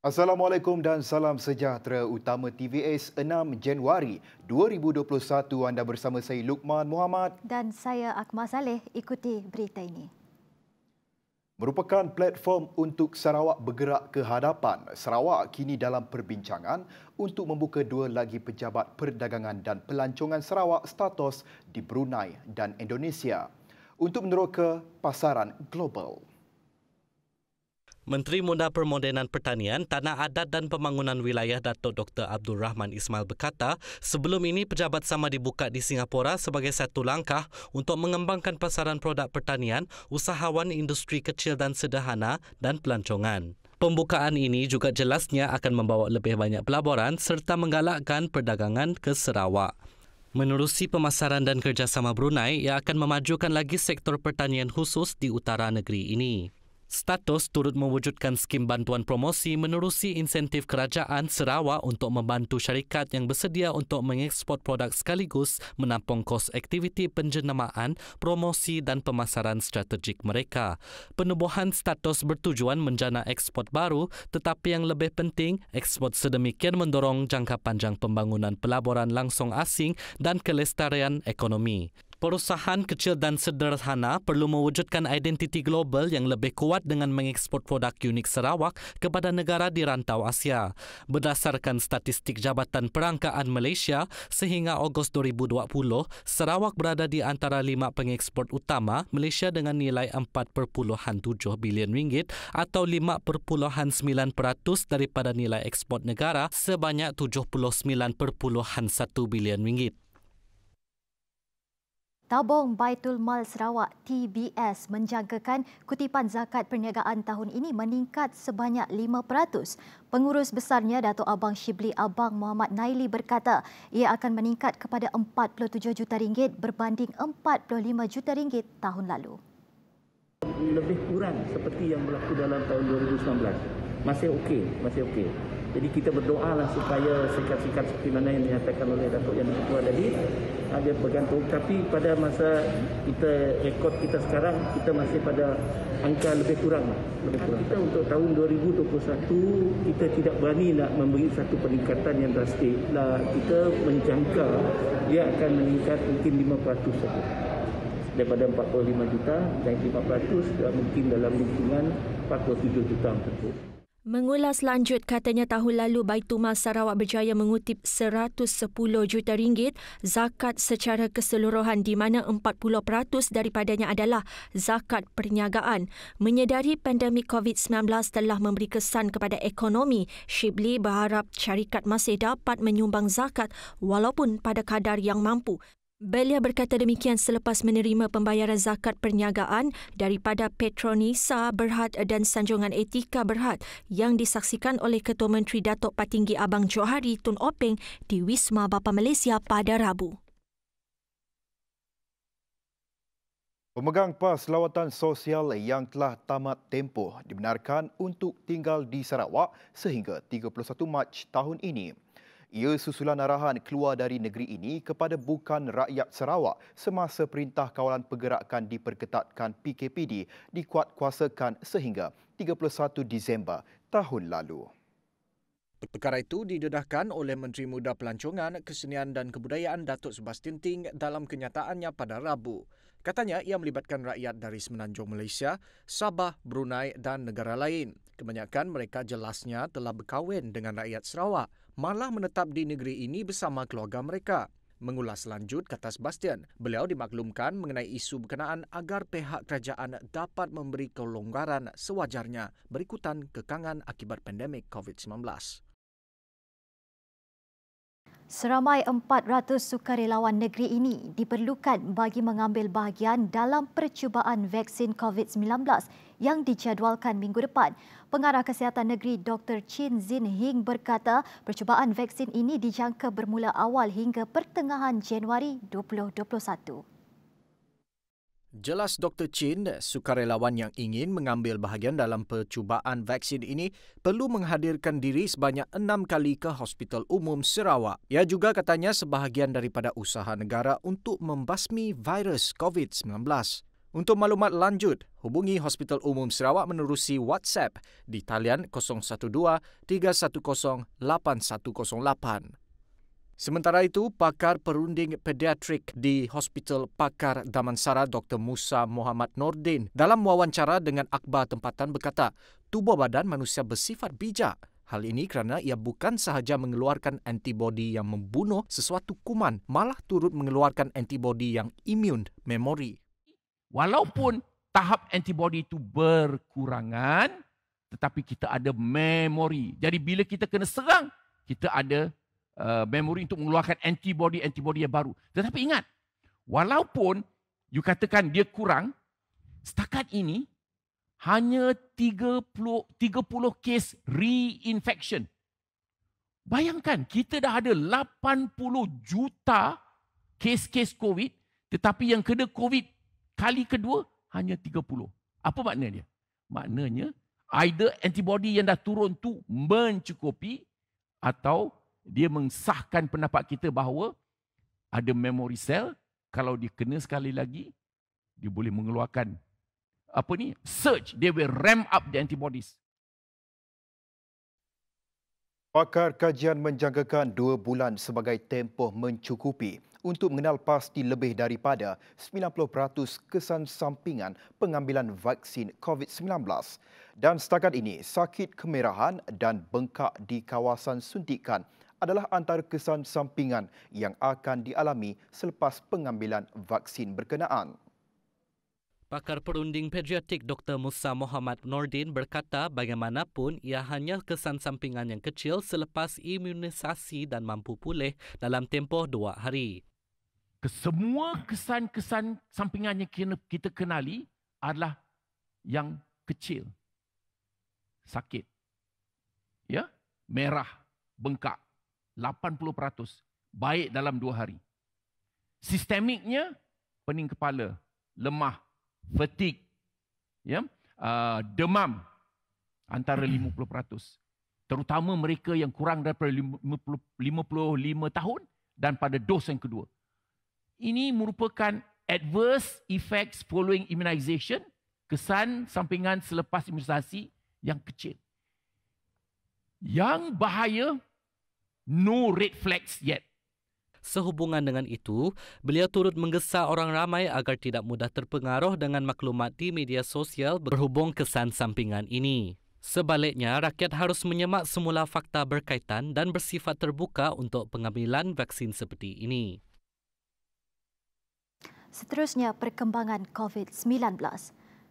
Assalamualaikum dan salam sejahtera utama TVS 6 Januari 2021. Anda bersama saya Luqman Muhammad dan saya Akmal Saleh. Ikuti berita ini. Merupakan platform untuk Sarawak bergerak ke hadapan. Sarawak kini dalam perbincangan untuk membuka dua lagi pejabat perdagangan dan pelancongan Sarawak status di Brunei dan Indonesia untuk meneroka pasaran global. Menteri Muda Permodenan Pertanian, Tanah Adat dan Pembangunan Wilayah Datuk Dr. Abdul Rahman Ismail berkata, sebelum ini pejabat sama dibuka di Singapura sebagai satu langkah untuk mengembangkan pasaran produk pertanian, usahawan industri kecil dan sederhana dan pelancongan. Pembukaan ini juga jelasnya akan membawa lebih banyak pelaburan serta menggalakkan perdagangan ke Sarawak. Menerusi pemasaran dan kerjasama Brunei, ia akan memajukan lagi sektor pertanian khusus di utara negeri ini. Status turut mewujudkan skim bantuan promosi menerusi insentif kerajaan Sarawak untuk membantu syarikat yang bersedia untuk mengeksport produk sekaligus menampung kos aktiviti penjenamaan, promosi dan pemasaran strategik mereka. Penubuhan status bertujuan menjana ekspor baru, tetapi yang lebih penting, ekspor sedemikian mendorong jangka panjang pembangunan pelaburan langsung asing dan kelestarian ekonomi. Perusahaan kecil dan sederhana perlu mewujudkan identiti global yang lebih kuat dengan mengekspor produk unik Sarawak kepada negara di rantau Asia. Berdasarkan statistik Jabatan Perangkaan Malaysia, sehingga Ogos 2020, Sarawak berada di antara 5 pengeksport utama Malaysia dengan nilai 4.7 bilion ringgit atau 5.9% daripada nilai ekspor negara sebanyak 79.1 bilion ringgit. Tabung Baitul Mal Sarawak TBS menjangkakan kutipan zakat perniagaan tahun ini meningkat sebanyak 5%. Pengurus besarnya Datuk Abang Shibli Abang Muhammad Naili berkata ia akan meningkat kepada 47 juta ringgit berbanding 45 juta ringgit tahun lalu. Lebih kurang seperti yang berlaku dalam tahun 2019. Masih okey. Jadi kita berdoalah supaya sikat-sikat seperti mana yang dinyatakan oleh Datuk Yang Ketua tadi dia bergantung. Tapi pada masa kita rekod kita sekarang, kita masih pada angka lebih kurang. Kita untuk tahun 2021 kita tidak berani nak memberi satu peningkatan yang drastik. Kita menjangka dia akan meningkat mungkin 5% saja. Daripada 45 juta naik 5% mungkin dalam lingkungan 47 juta tersebut. Mengulas lanjut, katanya tahun lalu Baitul Mal Sarawak berjaya mengutip 110 juta ringgit zakat secara keseluruhan di mana 40% daripadanya adalah zakat perniagaan. Menyedari pandemik COVID-19 telah memberi kesan kepada ekonomi, Shibli berharap syarikat masih dapat menyumbang zakat walaupun pada kadar yang mampu. Beliau berkata demikian selepas menerima pembayaran zakat perniagaan daripada Petronisa Berhad dan Sanjungan Etika Berhad yang disaksikan oleh Ketua Menteri Datuk Patinggi Abang Johari Tun Openg di Wisma Bapa Malaysia pada Rabu. Pemegang PAS lawatan sosial yang telah tamat tempoh dibenarkan untuk tinggal di Sarawak sehingga 31 Mac tahun ini. Ia susulan arahan keluar dari negeri ini kepada bukan rakyat Sarawak semasa Perintah Kawalan Pergerakan diperketatkan PKPD dikuatkuasakan sehingga 31 Disember tahun lalu. Perkara itu didedahkan oleh Menteri Muda Pelancongan, Kesenian dan Kebudayaan Datuk Sebastian Ting dalam kenyataannya pada Rabu. Katanya ia melibatkan rakyat dari Semenanjung Malaysia, Sabah, Brunei dan negara lain. Kebanyakan mereka jelasnya telah berkahwin dengan rakyat Sarawak, malah menetap di negeri ini bersama keluarga mereka. Mengulas lanjut, kata Sebastian, beliau dimaklumkan mengenai isu berkenaan agar pihak kerajaan dapat memberi kelonggaran sewajarnya berikutan kekangan akibat pandemik COVID-19. Seramai 400 sukarelawan negeri ini diperlukan bagi mengambil bahagian dalam percubaan vaksin COVID-19 yang dijadualkan minggu depan. Pengarah Kesihatan Negeri Dr. Chin Zin Hing berkata percubaan vaksin ini dijangka bermula awal hingga pertengahan Januari 2021. Jelas Dr. Chin, sukarelawan yang ingin mengambil bahagian dalam percubaan vaksin ini perlu menghadirkan diri sebanyak 6 kali ke Hospital Umum Sarawak. Ia juga katanya sebahagian daripada usaha negara untuk membasmi virus COVID-19. Untuk maklumat lanjut, hubungi Hospital Umum Sarawak menerusi WhatsApp di talian 012-310-8108. Sementara itu, pakar perunding pediatrik di Hospital Pakar Damansara Dr. Musa Muhammad Nordin dalam wawancara dengan akhbar tempatan berkata, tubuh badan manusia bersifat bijak. Hal ini kerana ia bukan sahaja mengeluarkan antibodi yang membunuh sesuatu kuman, malah turut mengeluarkan antibodi yang imun memori. Walaupun tahap antibodi itu berkurangan, tetapi kita ada memori. Jadi bila kita kena serang, kita ada memori untuk mengeluarkan antibodi yang baru. Tetapi ingat, walaupun you katakan dia kurang, setakat ini hanya 30 kes reinfection. Bayangkan, kita dah ada 80 juta kes-kes COVID, tetapi yang kena COVID kali kedua hanya 30. Apa maknanya? Maknanya either antibody yang dah turun tu mencukupi atau dia mensahkan pendapat kita bahawa ada memory cell, kalau dia kena sekali lagi, dia boleh mengeluarkan surge, they will ramp up the antibodies. Pakar kajian menjangkakan 2 bulan sebagai tempoh mencukupi untuk mengenal pasti lebih daripada 90% kesan sampingan pengambilan vaksin COVID-19. Dan setakat ini, sakit kemerahan dan bengkak di kawasan suntikan adalah antara kesan sampingan yang akan dialami selepas pengambilan vaksin berkenaan. Pakar perunding pediatrik Dr. Musa Muhammad Nordin berkata bagaimanapun ia hanya kesan sampingan yang kecil selepas imunisasi dan mampu pulih dalam tempoh 2 hari. Semua kesan-kesan sampingan yang kita kenali adalah yang kecil. Sakit. Ya, merah, bengkak, 80%. Baik dalam 2 hari. Sistemiknya, pening kepala, lemah, fatigue, ya, demam antara 50%. Terutama mereka yang kurang daripada 55 tahun dan pada dos yang kedua. Ini merupakan adverse effects following immunization, kesan sampingan selepas imunisasi yang kecil. Yang bahaya, no red flags yet. Sehubungan dengan itu, beliau turut menggesa orang ramai agar tidak mudah terpengaruh dengan maklumat di media sosial berhubung kesan sampingan ini. Sebaliknya, rakyat harus menyemak semula fakta berkaitan dan bersifat terbuka untuk pengambilan vaksin seperti ini. Seterusnya, perkembangan COVID-19.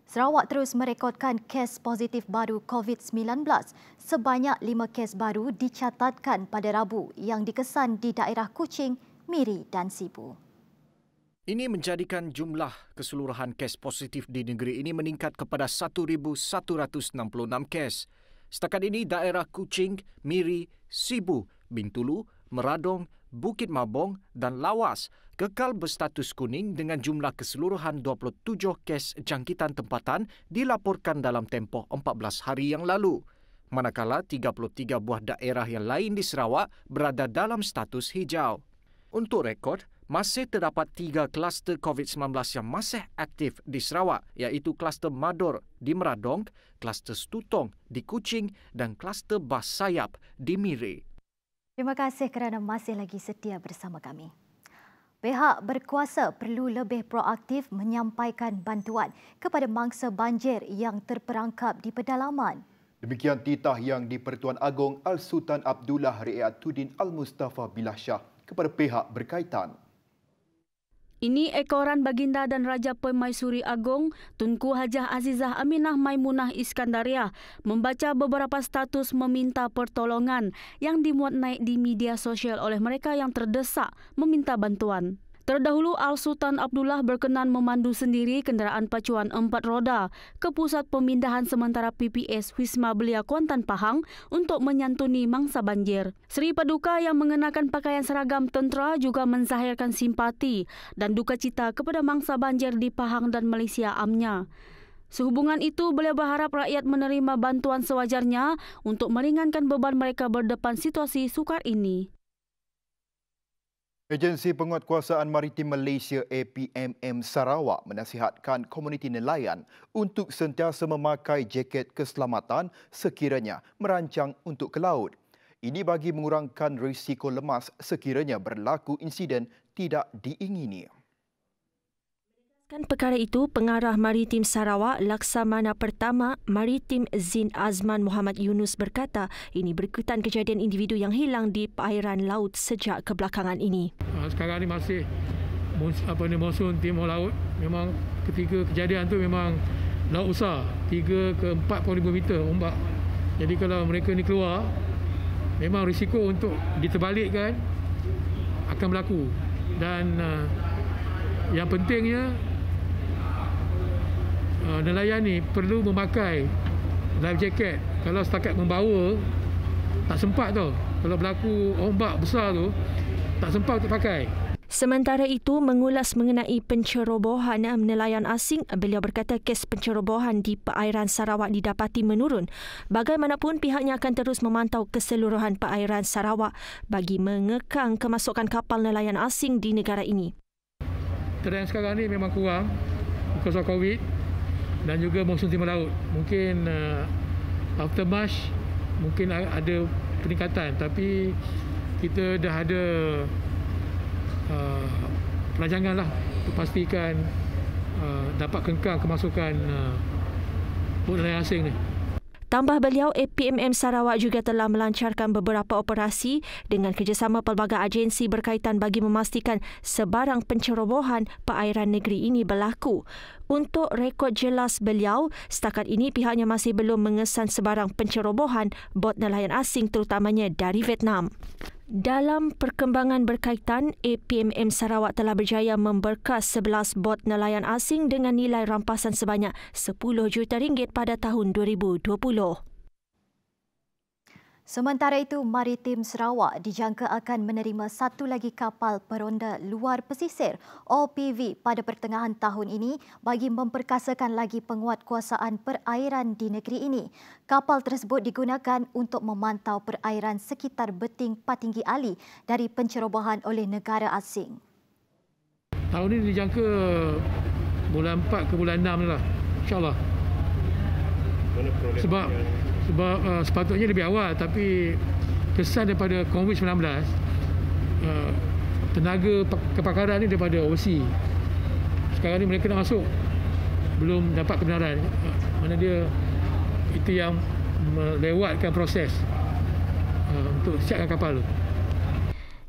Sarawak terus merekodkan kes positif baru COVID-19. Sebanyak 5 kes baru dicatatkan pada Rabu yang dikesan di daerah Kuching, Miri dan Sibu. Ini menjadikan jumlah keseluruhan kes positif di negeri ini meningkat kepada 1,166 kes. Setakat ini, daerah Kuching, Miri, Sibu, Bintulu, Meradong, Bukit Mabong dan Lawas kekal berstatus kuning dengan jumlah keseluruhan 27 kes jangkitan tempatan dilaporkan dalam tempoh 14 hari yang lalu. Manakala 33 buah daerah yang lain di Sarawak berada dalam status hijau. Untuk rekod, masih terdapat 3 kluster COVID-19 yang masih aktif di Sarawak, iaitu kluster Mador di Meradong, kluster Stutong di Kuching dan kluster Bas Sayap di Miri. Terima kasih kerana masih lagi setia bersama kami. Pihak berkuasa perlu lebih proaktif menyampaikan bantuan kepada mangsa banjir yang terperangkap di pedalaman. Demikian titah yang di-Pertuan Agong Al-Sultan Abdullah Riayatuddin Al-Mustafa Billah Shah kepada pihak berkaitan. Ini ekoran Baginda dan Raja Permaisuri Agong, Tunku Hajah Azizah Aminah Maimunah Iskandariah membaca beberapa status meminta pertolongan yang dimuat naik di media sosial oleh mereka yang terdesak meminta bantuan. Terdahulu, Al-Sultan Abdullah berkenan memandu sendiri kenderaan pacuan 4 roda ke pusat pemindahan sementara PPS Wisma Belia Kuantan Pahang untuk menyantuni mangsa banjir. Seri Paduka yang mengenakan pakaian seragam tentera juga menzahirkan simpati dan duka cita kepada mangsa banjir di Pahang dan Malaysia amnya. Sehubungan itu, beliau berharap rakyat menerima bantuan sewajarnya untuk meringankan beban mereka berdepan situasi sukar ini. Agensi Penguatkuasaan Maritim Malaysia APMM Sarawak menasihatkan komuniti nelayan untuk sentiasa memakai jaket keselamatan sekiranya merancang untuk ke laut. Ini bagi mengurangkan risiko lemas sekiranya berlaku insiden tidak diingini. Perkara itu, Pengarah Maritim Sarawak Laksamana Pertama Maritim Zin Azman Muhammad Yunus berkata ini berikutan kejadian individu yang hilang di perairan laut sejak kebelakangan ini. Sekarang ni masih monsun timur laut. Memang ketika kejadian tu memang laut besar, 3 ke 4.5 meter ombak. Jadi kalau mereka ni keluar, memang risiko untuk diterbalikkan akan berlaku. Dan yang pentingnya nelayan ni perlu memakai life jacket. Kalau setakat membawa tak sempat tau. Kalau berlaku ombak besar tu tak sempat untuk pakai. Sementara itu, mengulas mengenai pencerobohan nelayan asing, beliau berkata kes pencerobohan di perairan Sarawak didapati menurun. Bagaimanapun, pihaknya akan terus memantau keseluruhan perairan Sarawak bagi mengekang kemasukan kapal nelayan asing di negara ini. Trend sekarang ni memang kurang because of COVID dan juga monsun timur laut. Mungkin after March mungkin ada peningkatan, tapi kita dah ada perancangan lah untuk pastikan dapat kengkang kemasukan bot nelayan asing ni. Tambah beliau, APMM Sarawak juga telah melancarkan beberapa operasi dengan kerjasama pelbagai agensi berkaitan bagi memastikan sebarang pencerobohan perairan negeri ini berlaku. Untuk rekod jelas beliau, setakat ini pihaknya masih belum mengesan sebarang pencerobohan bot nelayan asing terutamanya dari Vietnam. Dalam perkembangan berkaitan, APMM Sarawak telah berjaya memberkas 11 bot nelayan asing dengan nilai rampasan sebanyak RM10 juta pada tahun 2020. Sementara itu, Maritim Sarawak dijangka akan menerima satu lagi kapal peronda luar pesisir OPV pada pertengahan tahun ini bagi memperkasakan lagi penguatkuasaan perairan di negeri ini. Kapal tersebut digunakan untuk memantau perairan sekitar beting Patinggi Ali dari pencerobohan oleh negara asing. Tahun ini dijangka bulan 4 ke bulan 6 lah, insyaAllah. Sebab sepatutnya lebih awal, tapi kesan daripada COVID-19, tenaga kepakaran ni daripada overseas. Sekarang ni mereka nak masuk, belum dapat kebenaran. Mana dia itu yang melewatkan proses untuk siapkan kapal tu.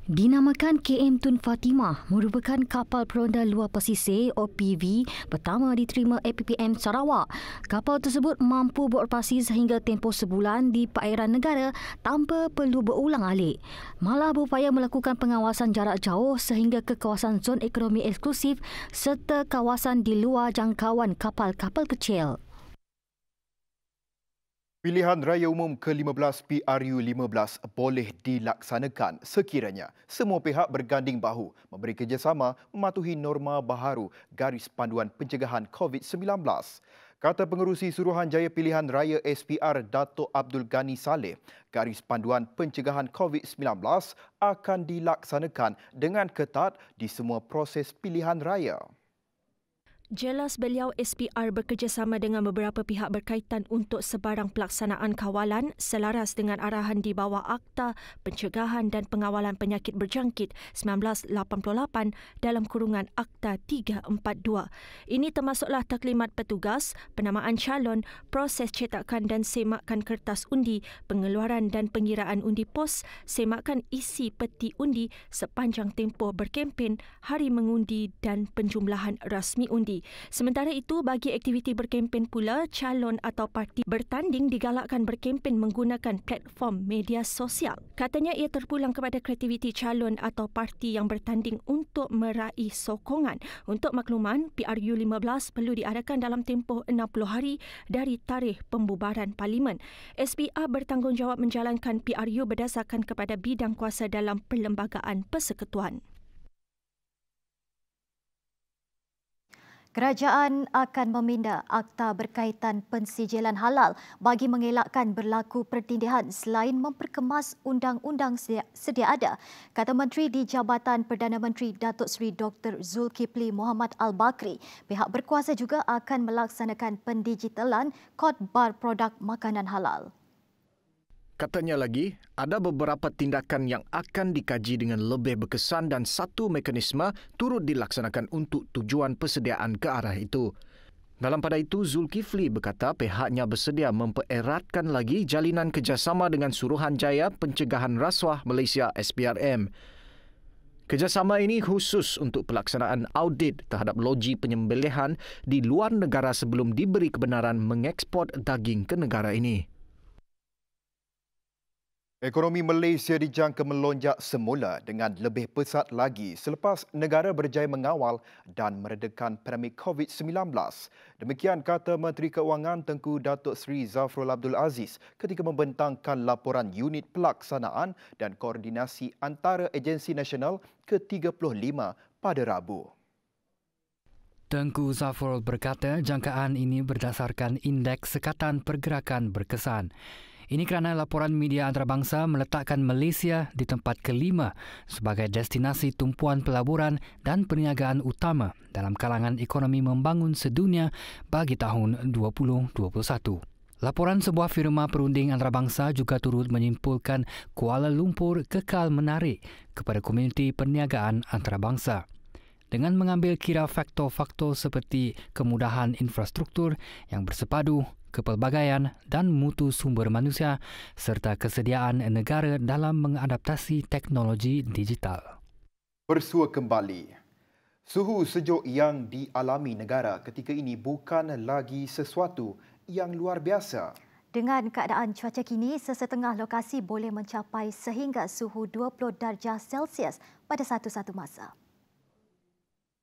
Dinamakan KM Tun Fatimah, merupakan kapal peronda luar pesisir OPV pertama diterima APPM Sarawak. Kapal tersebut mampu beroperasi sehingga tempoh sebulan di perairan negara tanpa perlu berulang-alik. Malah berupaya melakukan pengawasan jarak jauh sehingga ke kawasan zon ekonomi eksklusif serta kawasan di luar jangkauan kapal-kapal kecil. Pilihan Raya Umum ke-15 PRU15 boleh dilaksanakan sekiranya semua pihak berganding bahu memberi kerjasama mematuhi norma baharu Garis Panduan Pencegahan COVID-19. Kata Pengerusi Suruhanjaya Pilihan Raya SPR Dato' Abdul Ghani Saleh, Garis Panduan Pencegahan COVID-19 akan dilaksanakan dengan ketat di semua proses pilihan raya. Jelas beliau, SPR bekerjasama dengan beberapa pihak berkaitan untuk sebarang pelaksanaan kawalan selaras dengan arahan di bawah Akta Pencegahan dan Pengawalan Penyakit Berjangkit 1988 dalam kurungan Akta 342. Ini termasuklah taklimat petugas, penamaan calon, proses cetakan dan semakan kertas undi, pengeluaran dan pengiraan undi pos, semakan isi peti undi sepanjang tempoh berkempen, hari mengundi dan penjumlahan rasmi undi. Sementara itu, bagi aktiviti berkempen pula, calon atau parti bertanding digalakkan berkempen menggunakan platform media sosial. Katanya ia terpulang kepada kreativiti calon atau parti yang bertanding untuk meraih sokongan. Untuk makluman, PRU15 perlu diadakan dalam tempoh 60 hari dari tarikh pembubaran Parlimen. SPR bertanggungjawab menjalankan PRU berdasarkan kepada bidang kuasa dalam Perlembagaan Persekutuan. Kerajaan akan meminda akta berkaitan pensijilan halal bagi mengelakkan berlaku pertindihan selain memperkemas undang-undang sedia ada, kata Menteri di Jabatan Perdana Menteri Datuk Seri Dr. Zulkifli Mohammad Al-Bakri. Pihak berkuasa juga akan melaksanakan pendigitalan kod bar produk makanan halal. Katanya lagi, ada beberapa tindakan yang akan dikaji dengan lebih berkesan dan satu mekanisme turut dilaksanakan untuk tujuan persediaan ke arah itu. Dalam pada itu, Zulkifli berkata pihaknya bersedia mempereratkan lagi jalinan kerjasama dengan Suruhanjaya Pencegahan Rasuah Malaysia SPRM. Kerjasama ini khusus untuk pelaksanaan audit terhadap loji penyembelihan di luar negara sebelum diberi kebenaran mengekspor daging ke negara ini. Ekonomi Malaysia dijangka melonjak semula dengan lebih pesat lagi selepas negara berjaya mengawal dan meredakan pandemik COVID-19. Demikian kata Menteri Keuangan Tengku Datuk Seri Zafrul Abdul Aziz ketika membentangkan laporan Unit Pelaksanaan dan Koordinasi Antara Agensi Nasional ke-35 pada Rabu. Tengku Zafrul berkata jangkaan ini berdasarkan Indeks Sekatan Pergerakan Berkesan. Ini kerana laporan media antarabangsa meletakkan Malaysia di tempat kelima sebagai destinasi tumpuan pelaburan dan perniagaan utama dalam kalangan ekonomi membangun sedunia bagi tahun 2021. Laporan sebuah firma perunding antarabangsa juga turut menyimpulkan Kuala Lumpur kekal menarik kepada komuniti perniagaan antarabangsa. Dengan mengambil kira faktor-faktor seperti kemudahan infrastruktur yang bersepadu, kepelbagaian dan mutu sumber manusia serta kesediaan negara dalam mengadaptasi teknologi digital. Bersua kembali. Suhu sejuk yang dialami negara ketika ini bukan lagi sesuatu yang luar biasa. Dengan keadaan cuaca kini, sesetengah lokasi boleh mencapai sehingga suhu 20 darjah Celsius pada satu-satu masa.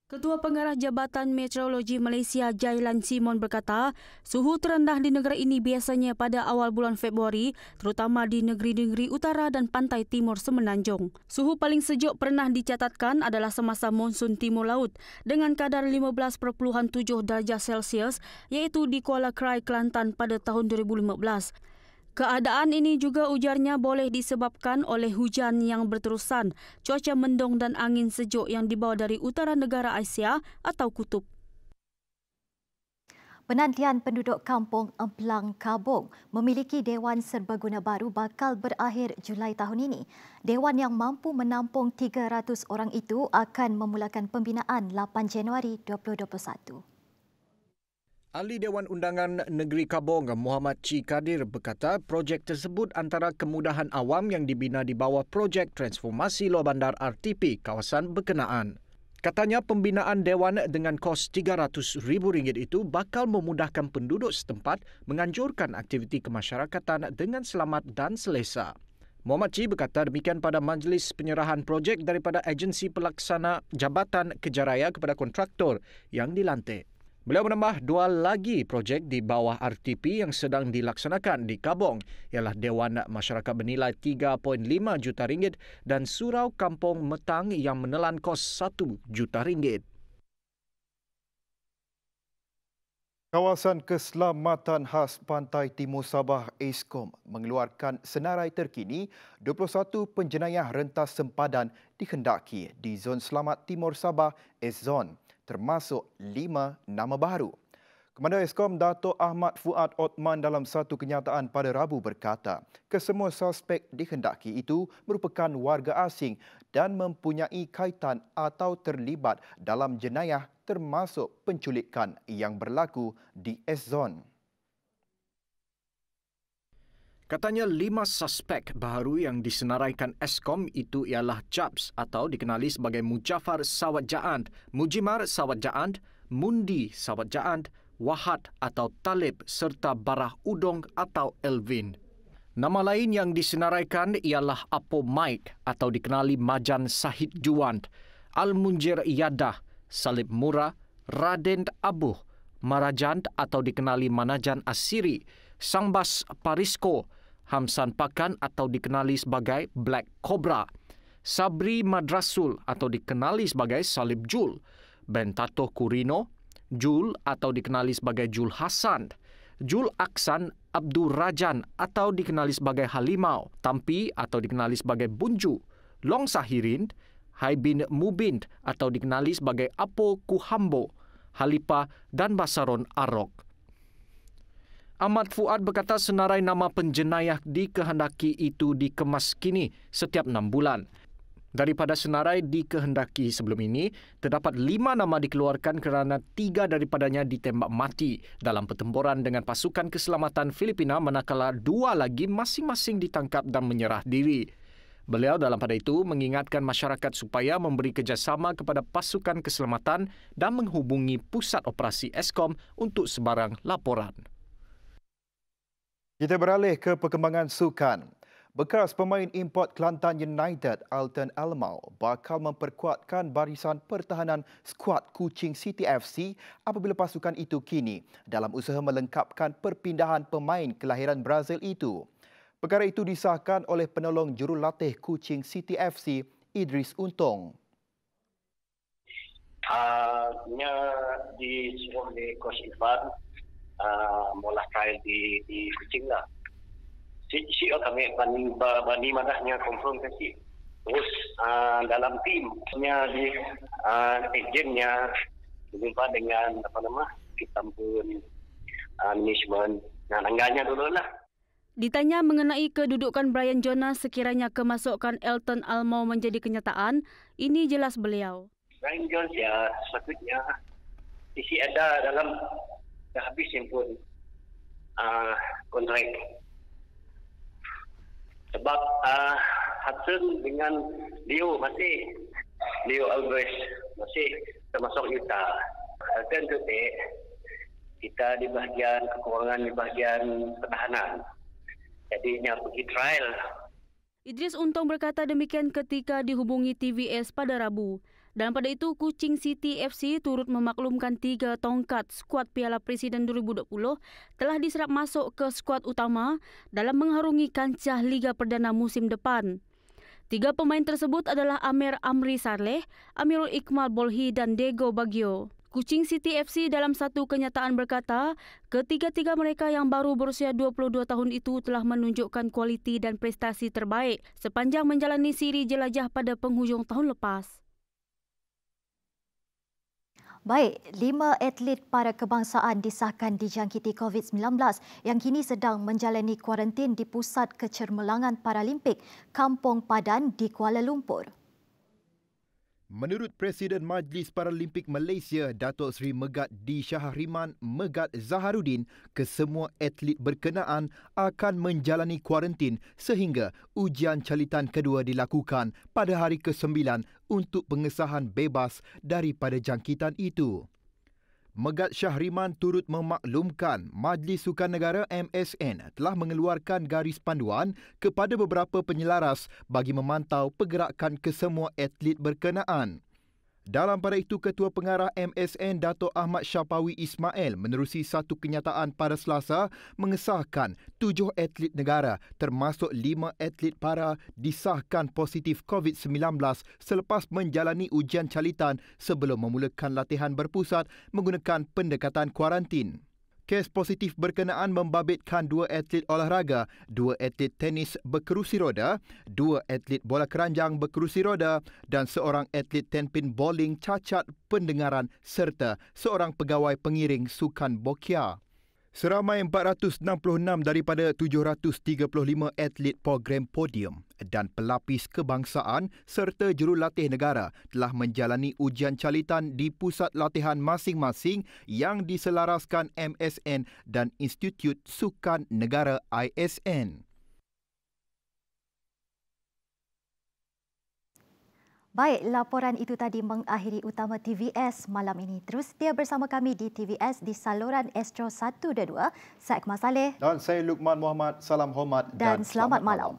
Ketua Pengarah Jabatan Meteorologi Malaysia Jailan Simon berkata, suhu terendah di negara ini biasanya pada awal bulan Februari, terutama di negeri-negeri utara dan pantai timur Semenanjung. Suhu paling sejuk pernah dicatatkan adalah semasa monsun timur laut dengan kadar 15.7 darjah Celsius iaitu di Kuala Krai, Kelantan pada tahun 2015. Keadaan ini juga ujarnya boleh disebabkan oleh hujan yang berterusan, cuaca mendung dan angin sejuk yang dibawa dari utara negara Asia atau kutub. Penantian penduduk kampung Emplang Kabung memiliki Dewan Serbaguna baru bakal berakhir Julai tahun ini. Dewan yang mampu menampung 300 orang itu akan memulakan pembinaan 8 Januari 2021. Ahli Dewan Undangan Negeri Kabong Muhammad Ci Kadir berkata projek tersebut antara kemudahan awam yang dibina di bawah projek transformasi luar bandar RTP kawasan berkenaan. Katanya pembinaan Dewan dengan kos RM300,000 itu bakal memudahkan penduduk setempat menganjurkan aktiviti kemasyarakatan dengan selamat dan selesa. Muhammad Ci berkata demikian pada majlis penyerahan projek daripada agensi pelaksana Jabatan Kejaraya kepada kontraktor yang dilantik. Beliau menambah 2 lagi projek di bawah RTP yang sedang dilaksanakan di Kabong ialah Dewan Masyarakat bernilai RM3.5 juta dan Surau Kampung Metang yang menelan kos RM1 juta. Kawasan Keselamatan Khas Pantai Timur Sabah ASKOM mengeluarkan senarai terkini 21 penjenayah rentas sempadan dikendaki di Zon Selamat Timur Sabah S-Zone, termasuk 5 nama baru. Komandan ASKOM Dato' Ahmad Fuad Othman dalam satu kenyataan pada Rabu berkata, kesemua suspek dikendaki itu merupakan warga asing dan mempunyai kaitan atau terlibat dalam jenayah termasuk penculikan yang berlaku di S-Zone. Katanya 5 suspek baru yang disenaraikan ASKOM itu ialah Jabs atau dikenali sebagai Mujafar Sawat Jaand, Mujimar Sawat Jaand, Mundi Sawat Jaand, Wahad atau Talib serta Barah Udong atau Elvin. Nama lain yang disenaraikan ialah Apo Mike atau dikenali Majan Sahid Juwand, Al-Munjir Yadah, Salib Mura, Raden Abuh, Marajand atau dikenali Manajan Asiri, Sangbas Parisko, Hamsan Pakan atau dikenali sebagai Black Cobra, Sabri Madrasul atau dikenali sebagai Salib Jul, Bentato Kurino, Jul atau dikenali sebagai Jul Hasan, Jul Aksan Abdul Rajan atau dikenali sebagai Halimau, Tampi atau dikenali sebagai Bunju, Long Sahirin, Hai bin Mubin atau dikenali sebagai Apo Kuhambo, Halipa dan Basaron Arok. Ahmad Fuad berkata senarai nama penjenayah dikehendaki itu dikemas kini setiap 6 bulan. Daripada senarai dikehendaki sebelum ini, terdapat 5 nama dikeluarkan kerana 3 daripadanya ditembak mati dalam pertempuran dengan pasukan keselamatan Filipina, manakala 2 lagi masing-masing ditangkap dan menyerah diri. Beliau dalam pada itu mengingatkan masyarakat supaya memberi kerjasama kepada pasukan keselamatan dan menghubungi pusat operasi Eskom untuk sebarang laporan. Kita beralih ke perkembangan sukan. Bekas pemain import Kelantan United, Elton Almau, bakal memperkuatkan barisan pertahanan skuad Kuching City FC apabila pasukan itu kini dalam usaha melengkapkan perpindahan pemain kelahiran Brazil itu. Perkara itu disahkan oleh penolong jurulatih Kuching City FC, Idris Untung. Disuruh oleh Coach Irfan, mula trial di Kuching lah. Siap kami bani madahnya konfrontasi terus dalam timnya di agennya berjumpa dengan kita pun management nangganya dulu lah. Ditanya mengenai kedudukan Brian Jonas sekiranya kemasukan Elton Almau menjadi kenyataan, ini jelas beliau. Brian Jonas ya sepatutnya isi ada dalam dah habis yang pun kontrak. Sebab Hudson dengan Leo Alvarez masih termasuk Utah. Dan kita di bahagian kekurangan di bahagian pertahanan. Jadinya pergi trial. Idris Untung berkata demikian ketika dihubungi TVS pada Rabu. Dan pada itu, Kuching City FC turut memaklumkan 3 tongkat skuad Piala Presiden 2020 telah diserap masuk ke skuad utama dalam mengharungi kancah Liga Perdana musim depan. 3 pemain tersebut adalah Amir Amri Sarleh, Amirul Iqmal Bolhi dan Diego Baggio. Kuching City FC dalam satu kenyataan berkata, ketiga-tiga mereka yang baru berusia 22 tahun itu telah menunjukkan kualiti dan prestasi terbaik sepanjang menjalani siri jelajah pada penghujung tahun lepas. Baik, 5 atlet para kebangsaan disahkan dijangkiti COVID-19 yang kini sedang menjalani kuarantin di Pusat Kecermelangan Paralimpik Kampung Padan di Kuala Lumpur. Menurut Presiden Majlis Paralimpik Malaysia, Datuk Seri Megat D. Syahriman Megat Zaharuddin, kesemua atlet berkenaan akan menjalani kuarantin sehingga ujian calitan kedua dilakukan pada hari ke-9 untuk pengesahan bebas daripada jangkitan itu. Megat Syahriman turut memaklumkan Majlis Sukan Negara MSN telah mengeluarkan garis panduan kepada beberapa penyelaras bagi memantau pergerakan kesemua atlet berkenaan. Dalam pada itu, Ketua Pengarah MSN Dato' Ahmad Syapawi Ismail menerusi satu kenyataan pada Selasa mengesahkan 7 atlet negara termasuk 5 atlet para disahkan positif COVID-19 selepas menjalani ujian calitan sebelum memulakan latihan berpusat menggunakan pendekatan kuarantin. Kes positif berkenaan membabitkan 2 atlet olahraga, 2 atlet tenis berkerusi roda, 2 atlet bola keranjang berkerusi roda dan seorang atlet tenpin bowling cacat pendengaran serta seorang pegawai pengiring sukan bokia. Seramai 466 daripada 735 atlet program podium dan pelapis kebangsaan serta jurulatih negara telah menjalani ujian calitan di pusat latihan masing-masing yang diselaraskan MSN dan Institut Sukan Negara ISN. Baik, laporan itu tadi mengakhiri utama TVS malam ini. Terus setia bersama kami di TVS di saluran Astro 1 dan 2. Saya Akmal Saleh. Dan saya Luqman Muhammad. Salam hormat dan selamat malam.